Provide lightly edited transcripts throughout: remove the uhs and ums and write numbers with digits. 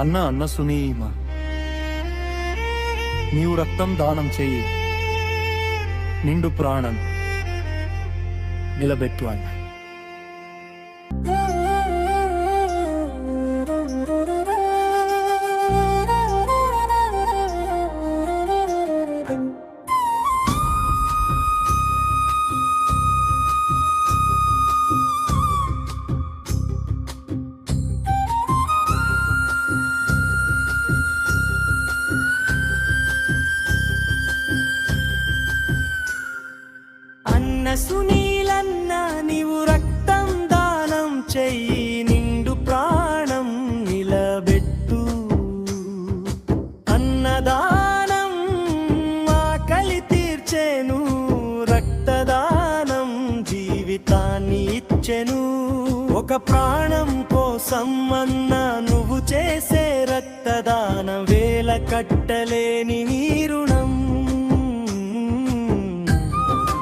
అన్న సునీమ, నీవు రక్తం దానం చెయ్యి, నిండు ప్రాణం నిలబెట్టు అన్న. సునీలన్న నీవు రక్తం దానం చెయ్యి, నిండు ప్రాణం నిలబెట్టు. అన్నదానం ఆకలి తీర్చెను, రక్తదానం జీవితాన్ని ఇచ్చెను. ఒక ప్రాణం కోసం అన్న నువ్వు చేసే రక్తదానం వేల కట్టలేని నీ రుణం.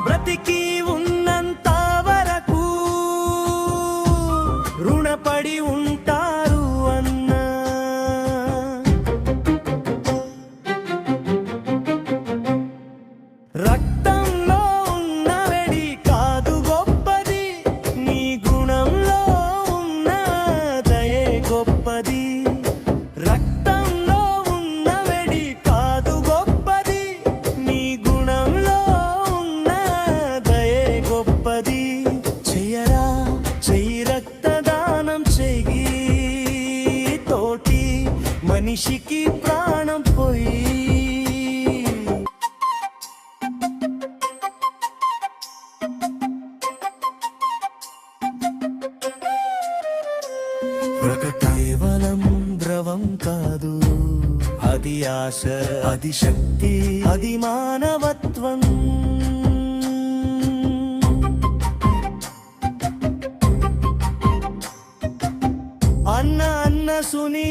బ్రతికి ఉన్నంత వరకు రుణపడి ఉంటారు అన్న. రక్తంలో ఉన్న వెడి కాదు గొప్పది, నీ గుణంలో ఉన్న దయే గొప్పది. రక్తంలో ఉన్న వెడి కాదు గొప్పది, నీ గుణంలో గొప్పది. చెయ్యరా చెయ్యి రక్తదానం చెయ్యి, తోటి మనిషికి ప్రాణం పోయి. కేవలం ద్రవం కాదు, అది ఆశ, అది శక్తి, అది మానవత్వం. అన్న సునీ